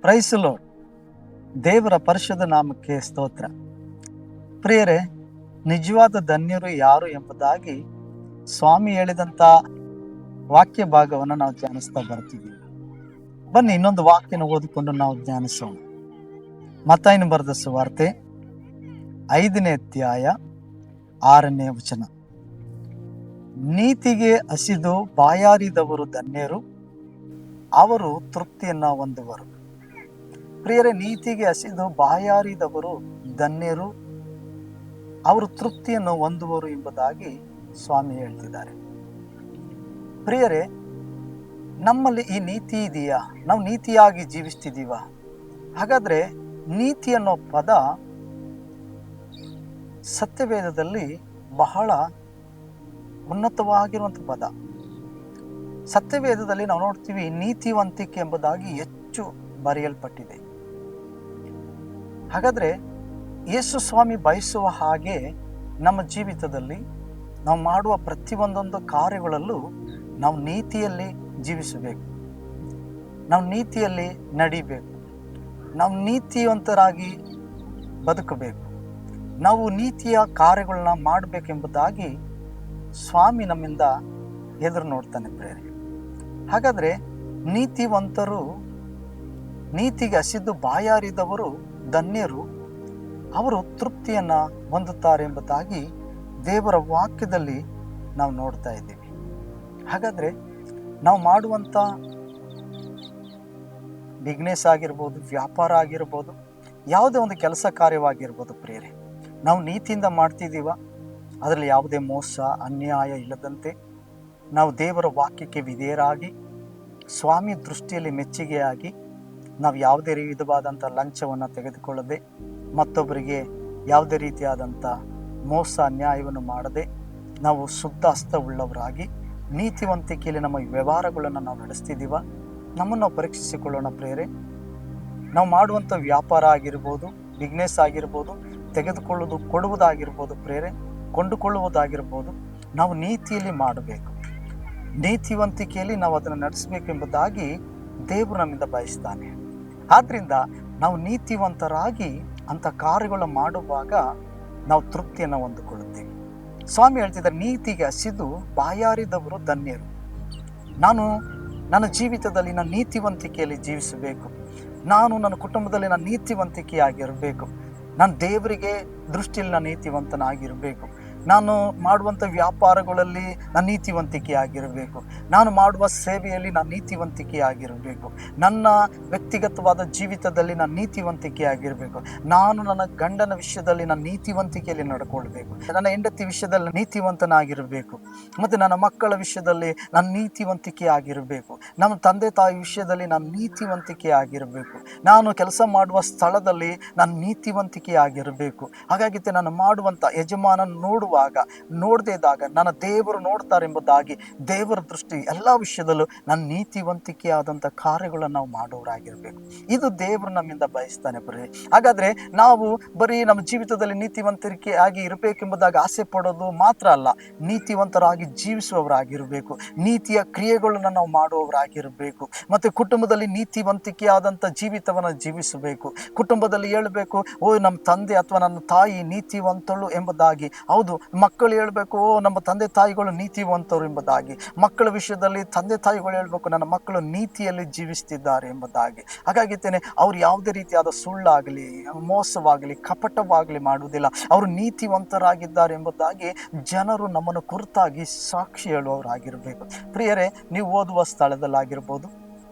Price lord. ದೇವರ ಪರಿಶುದ್ಧ ನಾಮಕ್ಕೆ ಸ್ತೋತ್ರ. ಪ್ರಿಯರೇ, ನಿಜವಾದ ಧನ್ಯರು ಯಾರು ಎಂಬುದಾಗಿ ಸ್ವಾಮಿ ಹೇಳಿದಂಥ ವಾಕ್ಯ ಭಾಗವನ್ನು ನಾವು ಧ್ಯಾನಿಸ್ತಾ ಬರ್ತಿದ್ದೀವಿ. ಬನ್ನಿ ಇನ್ನೊಂದು ವಾಕ್ಯನ ಓದಿಕೊಂಡು ನಾವು ಧ್ಯಾನಿಸೋಣ. ಮತ್ತಾಯನು ಬರೆದ ಸುವಾರ್ತೆ 5ನೇ ಅಧ್ಯಾಯ 6ನೇ ವಚನ. ನೀತಿಗೆ ಹಸಿದು ಬಾಯಾರಿದವರು ಧನ್ಯರು, ಅವರು ತೃಪ್ತಿಯನ್ನ ಹೊಂದುವರು. ಪ್ರಿಯರೇ, ನೀತಿಗೆ ಹಸಿದು ಬಾಯಾರಿದವರು ಧನ್ಯರು, ಅವರು ತೃಪ್ತಿಯನ್ನು ಹೊಂದುವರು ಎಂಬುದಾಗಿ ಸ್ವಾಮಿ ಹೇಳ್ತಿದ್ದಾರೆ. ಪ್ರಿಯರೇ, ನಮ್ಮಲ್ಲಿ ಈ ನೀತಿ ಇದೆಯಾ? ನಾವು ನೀತಿಯಾಗಿ ಜೀವಿಸ್ತಿದ್ದೀವ? ಹಾಗಾದ್ರೆ ನೀತಿ ಅನ್ನೋ ಪದ ಸತ್ಯವೇದದಲ್ಲಿ ಬಹಳ ಉನ್ನತವಾಗಿರುವಂಥ ಪದ. ಸತ್ಯವೇದದಲ್ಲಿ ನಾವು ನೋಡ್ತೀವಿ, ನೀತಿವಂತಿಕೆ ಎಂಬುದಾಗಿ ಹೆಚ್ಚು ಬರೆಯಲ್ಪಟ್ಟಿದೆ. ಹಾಗಾದ್ರೆ ಯೇಸು ಸ್ವಾಮಿ ಬಯಸುವ ಹಾಗೆ ನಮ್ಮ ಜೀವಿತದಲ್ಲಿ ನಾವು ಮಾಡುವ ಪ್ರತಿಯೊಂದೊಂದು ಕಾರ್ಯಗಳಲ್ಲೂ ನಾವು ನೀತಿಯಲ್ಲಿ ಜೀವಿಸಬೇಕು, ನಾವು ನೀತಿಯಲ್ಲಿ ನಡಿಬೇಕು, ನಾವು ನೀತಿವಂತರಾಗಿ ಬದುಕಬೇಕು, ನಾವು ನೀತಿಯ ಕಾರ್ಯಗಳನ್ನ ಮಾಡಬೇಕೆಂಬುದಾಗಿ ಸ್ವಾಮಿ ನಮ್ಮಿಂದ ಎದುರು ನೋಡ್ತಾನೆ ಪ್ರೇರೆ. ಹಾಗಾದ್ರೆ ನೀತಿವಂತರು, ನೀತಿಗೆ ಹಸಿದು ಬಾಯಾರಿದವರು ಧನ್ಯರು, ಅವರು ತೃಪ್ತಿಯನ್ನ ಹೊಂದುತ್ತಾರೆ ಎಂಬುದಾಗಿ ದೇವರ ವಾಕ್ಯದಲ್ಲಿ ನಾವು ನೋಡ್ತಾ ಇದ್ದೀವಿ. ಹಾಗಾದ್ರೆ ನಾವು ಮಾಡುವಂಥ ಬಿಸ್ನೆಸ್ ಆಗಿರ್ಬೋದು, ವ್ಯಾಪಾರ ಆಗಿರ್ಬೋದು, ಯಾವುದೇ ಒಂದು ಕೆಲಸ ಕಾರ್ಯವಾಗಿರ್ಬೋದು ಪ್ರಿಯರೇ, ನಾವು ನೀತಿಯಿಂದ ಮಾಡ್ತಿದ್ದೀವ? ಅದರಲ್ಲಿ ಯಾವುದೇ ಮೋಸ ಅನ್ಯಾಯ ಇಲ್ಲದಂತೆ ನಾವು ದೇವರ ವಾಕ್ಯಕ್ಕೆ ವಿಧೇಯರಾಗಿ ಸ್ವಾಮಿ ದೃಷ್ಟಿಯಲ್ಲಿ ಮೆಚ್ಚುಗೆಯಾಗಿ ನಾವು ಯಾವುದೇ ವಿಧವಾದಂಥ ಲಂಚವನ್ನು ತೆಗೆದುಕೊಳ್ಳದೆ, ಮತ್ತೊಬ್ಬರಿಗೆ ಯಾವುದೇ ರೀತಿಯಾದಂಥ ಮೋಸ ಅನ್ಯಾಯವನ್ನು ಮಾಡದೆ ನಾವು ಶುದ್ಧ ಹಸ್ತವುಳ್ಳವರಾಗಿ ನೀತಿವಂತಿಕೆಯಲ್ಲಿ ನಮ್ಮ ವ್ಯವಹಾರಗಳನ್ನು ನಾವು ನಡೆಸ್ತಿದ್ದೀವ? ನಮ್ಮನ್ನು ನಾವು ಪರೀಕ್ಷಿಸಿಕೊಳ್ಳೋಣ ಪ್ರೇರೆ. ನಾವು ಮಾಡುವಂಥ ವ್ಯಾಪಾರ ಆಗಿರ್ಬೋದು, ಬಿಸ್ನೆಸ್ ಆಗಿರ್ಬೋದು, ತೆಗೆದುಕೊಳ್ಳುವುದು ಕೊಡುವುದಾಗಿರ್ಬೋದು ಪ್ರೇರೆ, ಕೊಂಡುಕೊಳ್ಳುವುದಾಗಿರ್ಬೋದು, ನಾವು ನೀತಿಯಲ್ಲಿ ಮಾಡಬೇಕು, ನೀತಿವಂತಿಕೆಯಲ್ಲಿ ನಾವು ಅದನ್ನು ನಡೆಸಬೇಕೆಂಬುದಾಗಿ ದೇವರು ನಮ್ಮಿಂದ ಬಯಸ್ತಾನೆ. ಆದ್ದರಿಂದ ನಾವು ನೀತಿವಂತರಾಗಿ ಅಂಥ ಕಾರ್ಯಗಳು ಮಾಡುವಾಗ ನಾವು ತೃಪ್ತಿಯನ್ನು ಹೊಂದಿಕೊಳ್ಳುತ್ತೇವೆ. ಸ್ವಾಮಿ ಹೇಳ್ತಿದ್ದಾರೆ, ನೀತಿಗೆ ಹಸಿದು ಬಾಯಾರಿದವರು ಧನ್ಯರು. ನಾನು ನನ್ನ ಜೀವಿತದಲ್ಲಿ ನಾನು ನೀತಿವಂತಿಕೆಯಲ್ಲಿ ಜೀವಿಸಬೇಕು, ನಾನು ನನ್ನ ಕುಟುಂಬದಲ್ಲಿ ನಾನು ನೀತಿವಂತಿಕೆಯಾಗಿರಬೇಕು, ನಾನು ದೇವರಿಗೆ ದೃಷ್ಟಿಯಲ್ಲಿ ನಾನು ನೀತಿವಂತನಾಗಿರಬೇಕು, ನಾನು ಮಾಡುವಂಥ ವ್ಯಾಪಾರಗಳಲ್ಲಿ ನಾನು ನೀತಿವಂತಿಕೆಯಾಗಿರಬೇಕು, ನಾನು ಮಾಡುವ ಸೇವೆಯಲ್ಲಿ ನಾನು ನೀತಿವಂತಿಕೆಯಾಗಿರಬೇಕು, ನನ್ನ ವ್ಯಕ್ತಿಗತವಾದ ಜೀವಿತದಲ್ಲಿ ನಾನು ನೀತಿವಂತಿಕೆಯಾಗಿರಬೇಕು, ನಾನು ನನ್ನ ಗಂಡನ ವಿಷಯದಲ್ಲಿ ನಾನು ನೀತಿವಂತಿಕೆಯಲ್ಲಿ ನಡ್ಕೊಳ್ಬೇಕು, ನನ್ನ ಹೆಂಡತಿ ವಿಷಯದಲ್ಲಿ ನೀತಿವಂತನಾಗಿರಬೇಕು, ಮತ್ತು ನನ್ನ ಮಕ್ಕಳ ವಿಷಯದಲ್ಲಿ ನಾನು ನೀತಿವಂತಿಕೆಯಾಗಿರಬೇಕು, ನಮ್ಮ ತಂದೆ ತಾಯಿ ವಿಷಯದಲ್ಲಿ ನಾನು ನೀತಿವಂತಿಕೆಯಾಗಿರಬೇಕು, ನಾನು ಕೆಲಸ ಮಾಡುವ ಸ್ಥಳದಲ್ಲಿ ನಾನು ನೀತಿವಂತಿಕೆಯಾಗಿರಬೇಕು. ಹಾಗಾಗಿ ನಾನು ಮಾಡುವಂಥ ಯಜಮಾನ ನೋಡದೇ ಇದ್ದಾಗ ನನ್ನ ದೇವರು ನೋಡ್ತಾರೆ ಎಂಬುದಾಗಿ ದೇವರ ದೃಷ್ಟಿ ಎಲ್ಲ ವಿಷಯದಲ್ಲೂ ನಾನು ನೀತಿವಂತಿಕೆಯಾದಂಥ ಕಾರ್ಯಗಳನ್ನು ನಾವು ಮಾಡೋರಾಗಿರ್ಬೇಕು. ಇದು ದೇವರು ನಮ್ಮಿಂದ ಬಯಸ್ತಾನೆ ಬರೀ. ಹಾಗಾದ್ರೆ ನಾವು ಬರೀ ನಮ್ಮ ಜೀವಿತದಲ್ಲಿ ನೀತಿವಂತಿಕೆಯಾಗಿ ಇರಬೇಕೆಂಬುದಾಗಿ ಆಸೆ ಪಡೋದು ಮಾತ್ರ ಅಲ್ಲ, ನೀತಿವಂತರಾಗಿ ಜೀವಿಸುವವರಾಗಿರಬೇಕು, ನೀತಿಯ ಕ್ರಿಯೆಗಳನ್ನು ನಾವು ಮಾಡುವವರಾಗಿರಬೇಕು, ಮತ್ತು ಕುಟುಂಬದಲ್ಲಿ ನೀತಿವಂತಿಕೆಯಾದಂಥ ಜೀವಿತವನ್ನು ಜೀವಿಸಬೇಕು. ಕುಟುಂಬದಲ್ಲಿ ಹೇಳಬೇಕು, ನಮ್ಮ ತಂದೆ ಅಥವಾ ನನ್ನ ತಾಯಿ ನೀತಿವಂತಳು ಎಂಬುದಾಗಿ. ಹೌದು, ಮಕ್ಕಳು ಹೇಳಬೇಕು, ನಮ್ಮ ತಂದೆ ತಾಯಿಗಳು ನೀತಿವಂತರು ಎಂಬುದಾಗಿ. ಮಕ್ಕಳ ವಿಷಯದಲ್ಲಿ ತಂದೆ ತಾಯಿಗಳು ಹೇಳಬೇಕು, ನನ್ನ ಮಕ್ಕಳು ನೀತಿಯಲ್ಲಿ ಜೀವಿಸ್ತಿದ್ದಾರೆ ಎಂಬುದಾಗಿ. ಹಾಗಾಗಿತ್ತೇನೆ ಅವ್ರು ಯಾವುದೇ ರೀತಿಯಾದ ಸುಳ್ಳಾಗಲಿ, ಮೋಸವಾಗಲಿ, ಕಪಟವಾಗಲಿ ಮಾಡುವುದಿಲ್ಲ, ಅವರು ನೀತಿವಂತರಾಗಿದ್ದಾರೆ ಎಂಬುದಾಗಿ ಜನರು ನಮ್ಮನ್ನು ಕುರಿತಾಗಿ ಸಾಕ್ಷಿ ಹೇಳುವವರಾಗಿರಬೇಕು. ಪ್ರಿಯರೇ, ನೀವು ಓದುವ ಸ್ಥಳದಲ್ಲಾಗಿರ್ಬೋದು,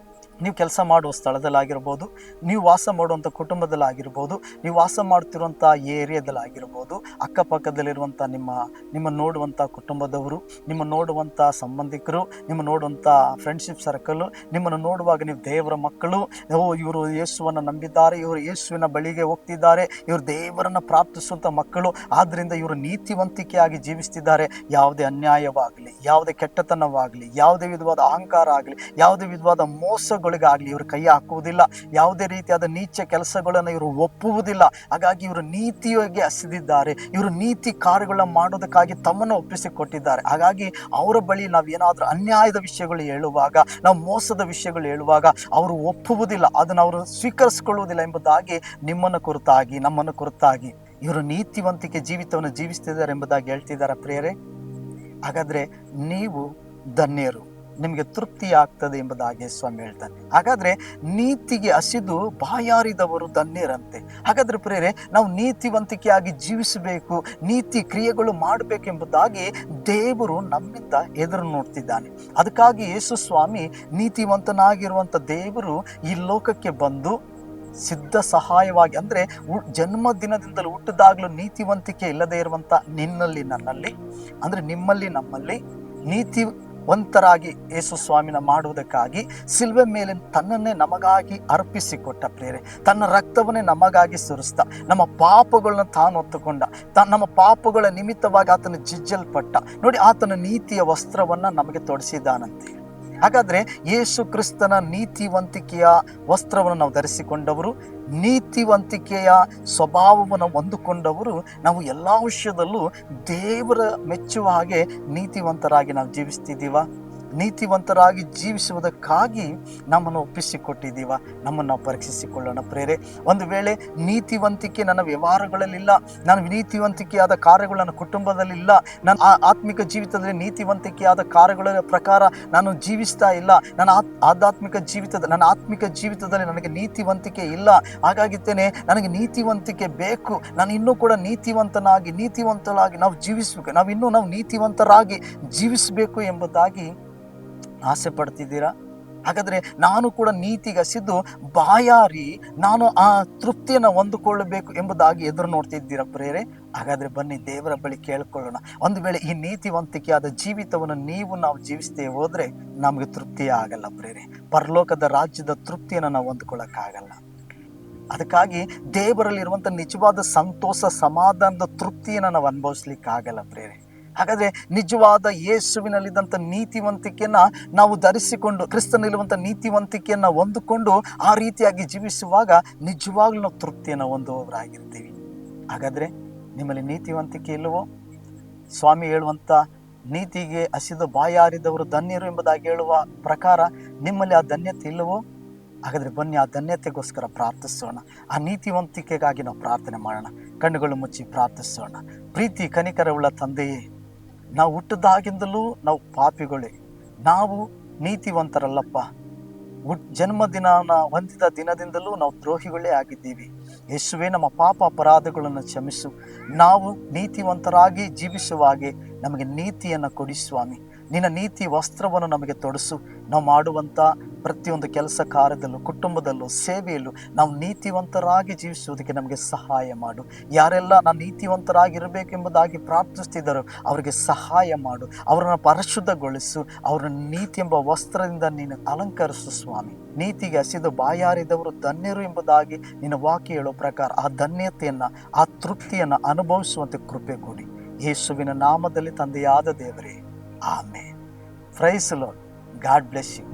ನೀವು ಕೆಲಸ ಮಾಡುವ ಸ್ಥಳದಲ್ಲಾಗಿರ್ಬೋದು, ನೀವು ವಾಸ ಮಾಡುವಂಥ ಕುಟುಂಬದಲ್ಲಾಗಿರ್ಬೋದು, ನೀವು ವಾಸ ಮಾಡ್ತಿರುವಂಥ ಏರಿಯಾದಲ್ಲಾಗಿರ್ಬೋದು, ಅಕ್ಕಪಕ್ಕದಲ್ಲಿರುವಂಥ ನಿಮ್ಮ ನೋಡುವಂಥ ಕುಟುಂಬದವರು, ನಿಮ್ಮ ನೋಡುವಂಥ ಸಂಬಂಧಿಕರು, ನಿಮ್ಮ ನೋಡುವಂಥ ಫ್ರೆಂಡ್ಶಿಪ್ ಸರ್ಕಲ್ಲು, ನಿಮ್ಮನ್ನು ನೋಡುವಾಗ ನೀವು ದೇವರ ಮಕ್ಕಳು, ಇವರು ಯೇಸುವನ್ನು ನಂಬಿದ್ದಾರೆ, ಇವರು ಯೇಸುವಿನ ಬಳಿಗೆ ಹೋಗ್ತಿದ್ದಾರೆ, ಇವರು ದೇವರನ್ನು ಪ್ರಾರ್ಥಿಸುವಂಥ ಮಕ್ಕಳು, ಆದ್ದರಿಂದ ಇವರು ನೀತಿವಂತಿಕೆಯಾಗಿ ಜೀವಿಸ್ತಿದ್ದಾರೆ, ಯಾವುದೇ ಅನ್ಯಾಯವಾಗಲಿ, ಯಾವುದೇ ಕೆಟ್ಟತನವಾಗಲಿ, ಯಾವುದೇ ವಿಧವಾದ ಅಹಂಕಾರ ಆಗಲಿ, ಯಾವುದೇ ವಿಧವಾದ ಮೋಸಗಳು ಕೆಲಸಗಳಿಗಾಗಲಿ ಇವರು ಕೈ ಹಾಕುವುದಿಲ್ಲ, ಯಾವುದೇ ರೀತಿಯಾದ ನೀಚ ಕೆಲಸಗಳನ್ನು ಇವರು ಒಪ್ಪುವುದಿಲ್ಲ. ಹಾಗಾಗಿ ಇವರು ನೀತಿಯಾಗಿ ಹಸಿದಿದ್ದಾರೆ, ಇವರು ನೀತಿ ಕಾರ್ಯಗಳನ್ನ ಮಾಡೋದಕ್ಕಾಗಿ ತಮ್ಮನ್ನು ಒಪ್ಪಿಸಿಕೊಟ್ಟಿದ್ದಾರೆ. ಹಾಗಾಗಿ ಅವರ ಬಳಿ ನಾವು ಏನಾದರೂ ಅನ್ಯಾಯದ ವಿಷಯಗಳು ಹೇಳುವಾಗ, ನಾವು ಮೋಸದ ವಿಷಯಗಳು ಹೇಳುವಾಗ ಅವರು ಒಪ್ಪುವುದಿಲ್ಲ, ಅದನ್ನು ಅವರು ಸ್ವೀಕರಿಸಿಕೊಳ್ಳುವುದಿಲ್ಲ ಎಂಬುದಾಗಿ ನಿಮ್ಮನ್ನು ಕುರಿತಾಗಿ, ನಮ್ಮನ್ನು ಕುರಿತಾಗಿ ಇವರು ನೀತಿವಂತಿಕೆ ಜೀವಿತವನ್ನು ಜೀವಿಸ್ತಿದ್ದಾರೆ ಎಂಬುದಾಗಿ ಹೇಳ್ತಿದ್ದಾರೆ ಪ್ರಿಯರೇ. ಹಾಗಾದ್ರೆ ನೀವು ಧನ್ಯರು, ನಿಮಗೆ ತೃಪ್ತಿ ಆಗ್ತದೆ ಎಂಬುದಾಗಿ ಸ್ವಾಮಿ ಹೇಳ್ತಾನೆ. ಹಾಗಾದ್ರೆ ನೀತಿಗೆ ಹಸಿದು ಬಾಯಾರಿದವರು ಧನ್ಯರಂತೆ. ಹಾಗಾದ್ರೆ ಪ್ರಿಯರೇ, ನಾವು ನೀತಿವಂತಿಕೆಯಾಗಿ ಜೀವಿಸಬೇಕು, ನೀತಿ ಕ್ರಿಯೆಗಳು ಮಾಡಬೇಕೆಂಬುದಾಗಿ ದೇವರು ನಮ್ಮಿಂದ ಎದುರು ನೋಡ್ತಿದ್ದಾನೆ. ಅದಕ್ಕಾಗಿ ಯೇಸು ಸ್ವಾಮಿ ನೀತಿವಂತನಾಗಿರುವಂಥ ದೇವರು ಈ ಲೋಕಕ್ಕೆ ಬಂದು ಸಿದ್ಧ ಸಹಾಯವಾಗಿ, ಅಂದರೆ ಜನ್ಮದಿನದಿಂದಲೂ ಹುಟ್ಟಿದಾಗಲೂ ನೀತಿವಂತಿಕೆ ಇಲ್ಲದೆ ಇರುವಂಥ ನಿನ್ನಲ್ಲಿ, ನನ್ನಲ್ಲಿ, ಅಂದರೆ ನಿಮ್ಮಲ್ಲಿ, ನಮ್ಮಲ್ಲಿ ನೀತಿವಂತರಾಗಿ ಯೇಸು ಸ್ವಾಮಿನ ಮಾಡುವುದಕ್ಕಾಗಿ ಸಿಲ್ವೆ ಮೇಲೆ ತನ್ನನ್ನೇ ನಮಗಾಗಿ ಅರ್ಪಿಸಿಕೊಟ್ಟ ಪ್ರೇರೆ, ತನ್ನ ರಕ್ತವನ್ನೇ ನಮಗಾಗಿ ಸುರಿಸ್ತಾ, ನಮ್ಮ ಪಾಪಗಳನ್ನ ತಾನು ಹೊತ್ತುಕೊಂಡ, ನಮ್ಮ ಪಾಪಗಳ ನಿಮಿತ್ತವಾಗಿ ಆತನ ಜಿಜ್ಜಲ್ಪಟ್ಟ. ನೋಡಿ, ಆತನ ನೀತಿಯ ವಸ್ತ್ರವನ್ನ ನಮಗೆ ತೊಡಿಸಿದ್ದಾನಂತೆ. ಹಾಗಾದ್ರೆ ಯೇಸು ಕ್ರಿಸ್ತನ ನೀತಿವಂತಿಕೆಯ ವಸ್ತ್ರವನ್ನು ನಾವು ಧರಿಸಿಕೊಂಡವರು, ನೀತಿವಂತಿಕೆಯ ಸ್ವಭಾವವನ್ನು ಹೊಂದಿಕೊಂಡವರು, ನಾವು ಎಲ್ಲ ವಿಷಯದಲ್ಲೂ ದೇವರ ಮೆಚ್ಚುವ ಹಾಗೆ ನೀತಿವಂತರಾಗಿ ನಾವು ಜೀವಿಸ್ತಿದ್ದೀವ? ನೀತಿವಂತರಾಗಿ ಜೀವಿಸುವುದಕ್ಕಾಗಿ ನಮ್ಮನ್ನು ಒಪ್ಪಿಸಿಕೊಟ್ಟಿದ್ದೀವ? ನಮ್ಮನ್ನು ನಾವು ಪರೀಕ್ಷಿಸಿಕೊಳ್ಳೋಣ ಪ್ರೇರೆ. ಒಂದು ವೇಳೆ ನೀತಿವಂತಿಕೆ ನನ್ನ ವ್ಯವಹಾರಗಳಲ್ಲಿಲ್ಲ, ನಾನು ನೀತಿವಂತಿಕೆಯಾದ ಕಾರ್ಯಗಳು ನನ್ನ ಕುಟುಂಬದಲ್ಲಿಲ್ಲ, ನನ್ನ ಆತ್ಮಿಕ ಜೀವಿತದಲ್ಲಿ ನೀತಿವಂತಿಕೆಯಾದ ಕಾರ್ಯಗಳ ಪ್ರಕಾರ ನಾನು ಜೀವಿಸ್ತಾ ಇಲ್ಲ, ನನ್ನ ಆತ್ಮಿಕ ಜೀವಿತದಲ್ಲಿ ನನಗೆ ನೀತಿವಂತಿಕೆ ಇಲ್ಲ, ಹಾಗಾಗಿದ್ದೇನೆ ನನಗೆ ನೀತಿವಂತಿಕೆ ಬೇಕು, ನಾನು ಇನ್ನೂ ಕೂಡ ನೀತಿವಂತರಾಗಿ ನಾವು ಜೀವಿಸಬೇಕು, ನಾವು ನೀತಿವಂತರಾಗಿ ಜೀವಿಸಬೇಕು ಎಂಬುದಾಗಿ ಆಸೆ ಪಡ್ತಿದ್ದೀರಾ? ಹಾಗಾದ್ರೆ ನಾನು ಕೂಡ ನೀತಿಗೆ ಹಸಿದು ಬಾಯಾರಿ ನಾನು ಆ ತೃಪ್ತಿಯನ್ನು ಹೊಂದಿಕೊಳ್ಳಬೇಕು ಎಂಬುದಾಗಿ ಎದುರು ನೋಡ್ತಿದ್ದೀರಾ ಪ್ರೇರೆ? ಹಾಗಾದ್ರೆ ಬನ್ನಿ ದೇವರ ಬಳಿ ಕೇಳ್ಕೊಳ್ಳೋಣ. ಒಂದು ವೇಳೆ ಈ ನೀತಿವಂತಿಕೆಯಾದ ಜೀವಿತವನ್ನು ನಾವು ಜೀವಿಸ್ತೇ ಹೋದ್ರೆ ನಮಗೆ ತೃಪ್ತಿಯೇ ಆಗಲ್ಲ ಪ್ರೇರೆ. ಪರಲೋಕದ ರಾಜ್ಯದ ತೃಪ್ತಿಯನ್ನು ನಾವು ಹೊಂದ್ಕೊಳ್ಳೋಕ್ಕಾಗಲ್ಲ. ಅದಕ್ಕಾಗಿ ದೇವರಲ್ಲಿರುವಂಥ ನಿಜವಾದ ಸಂತೋಷ, ಸಮಾಧಾನದ ತೃಪ್ತಿಯನ್ನು ನಾವು ಅನುಭವಿಸ್ಲಿಕ್ಕಾಗಲ್ಲ ಪ್ರೇರೆ. ಹಾಗಾದ್ರೆ ನಿಜವಾದ ಯೇಸುವಿನಲ್ಲಿದ್ದಂಥ ನೀತಿವಂತಿಕೆಯನ್ನ ನಾವು ಧರಿಸಿಕೊಂಡು, ಕ್ರಿಸ್ತನಲ್ಲಿರುವಂಥ ನೀತಿವಂತಿಕೆಯನ್ನ ಹೊಂದಿಕೊಂಡು ಆ ರೀತಿಯಾಗಿ ಜೀವಿಸುವಾಗ ನಿಜವಾಗ್ಲೂ ನಾವು ತೃಪ್ತಿಯನ್ನು ಹೊಂದುವವರಾಗಿರ್ತೀವಿ. ಹಾಗಾದ್ರೆ ನಿಮ್ಮಲ್ಲಿ ನೀತಿವಂತಿಕೆ ಇಲ್ಲವೋ? ಸ್ವಾಮಿ ಹೇಳುವಂಥ ನೀತಿಗೆ ಹಸಿದು ಬಾಯಾರಿದವರು ಧನ್ಯರು ಎಂಬುದಾಗಿ ಹೇಳುವ ಪ್ರಕಾರ ನಿಮ್ಮಲ್ಲಿ ಆ ಧನ್ಯತೆ ಇಲ್ಲವೋ? ಹಾಗಾದರೆ ಬನ್ನಿ ಆ ಧನ್ಯತೆಗೋಸ್ಕರ ಪ್ರಾರ್ಥಿಸೋಣ. ಆ ನೀತಿವಂತಿಕೆಗಾಗಿ ನಾವು ಪ್ರಾರ್ಥನೆ ಮಾಡೋಣ. ಕಣ್ಣುಗಳು ಮುಚ್ಚಿ ಪ್ರಾರ್ಥಿಸೋಣ. ಪ್ರೀತಿ ಕನಿಕರವುಳ್ಳ ತಂದೆಯೇ, ನಾವು ಹುಟ್ಟಿದಾಗಿಂದಲೂ ನಾವು ಪಾಪಿಗಳೇ, ನಾವು ನೀತಿವಂತರಲ್ಲಪ್ಪ. ಜನ್ಮದಿನ ಹೊಂದಿದ ದಿನದಿಂದಲೂ ನಾವು ದ್ರೋಹಿಗಳೇ ಆಗಿದ್ದೀವಿ. ಯೇಸುವೇ, ನಮ್ಮ ಪಾಪ ಅಪರಾಧಗಳನ್ನು ಕ್ಷಮಿಸು. ನಾವು ನೀತಿವಂತರಾಗಿ ಜೀವಿಸುವ ಹಾಗೆ ನಮಗೆ ನೀತಿಯನ್ನು ಕೊಡಿ ಸ್ವಾಮಿ. ನಿನ್ನ ನೀತಿ ವಸ್ತ್ರವನ್ನು ನಮಗೆ ತೊಡಿಸು. ನಾವು ಮಾಡುವಂಥ ಪ್ರತಿಯೊಂದು ಕೆಲಸ ಕಾರ್ಯದಲ್ಲೂ, ಕುಟುಂಬದಲ್ಲೂ, ಸೇವೆಯಲ್ಲೂ ನಾವು ನೀತಿವಂತರಾಗಿ ಜೀವಿಸುವುದಕ್ಕೆ ನಮಗೆ ಸಹಾಯ ಮಾಡು. ಯಾರೆಲ್ಲ ನಾನು ನೀತಿವಂತರಾಗಿರಬೇಕೆಂಬುದಾಗಿ ಪ್ರಾರ್ಥಿಸ್ತಿದ್ದಾರೋ ಅವರಿಗೆ ಸಹಾಯ ಮಾಡು. ಅವರನ್ನು ಪರಿಶುದ್ಧಗೊಳಿಸು. ಅವರನ್ನು ನೀತಿ ಎಂಬ ವಸ್ತ್ರದಿಂದ ನೀನು ಅಲಂಕರಿಸು ಸ್ವಾಮಿ. ನೀತಿಗೆ ಹಸಿದು ಬಾಯಾರಿದವರು ಧನ್ಯರು ಎಂಬುದಾಗಿ ನಿನ್ನ ವಾಕ್ಯ ಹೇಳೋ ಪ್ರಕಾರ ಆ ಧನ್ಯತೆಯನ್ನು, ಆ ತೃಪ್ತಿಯನ್ನು ಅನುಭವಿಸುವಂತೆ ಕೃಪೆ ಕೊಡಿ. ಯೇಸುವಿನ ನಾಮದಲ್ಲಿ ತಂದೆಯಾದ ದೇವರೇ, amen. Praise the Lord. God bless you.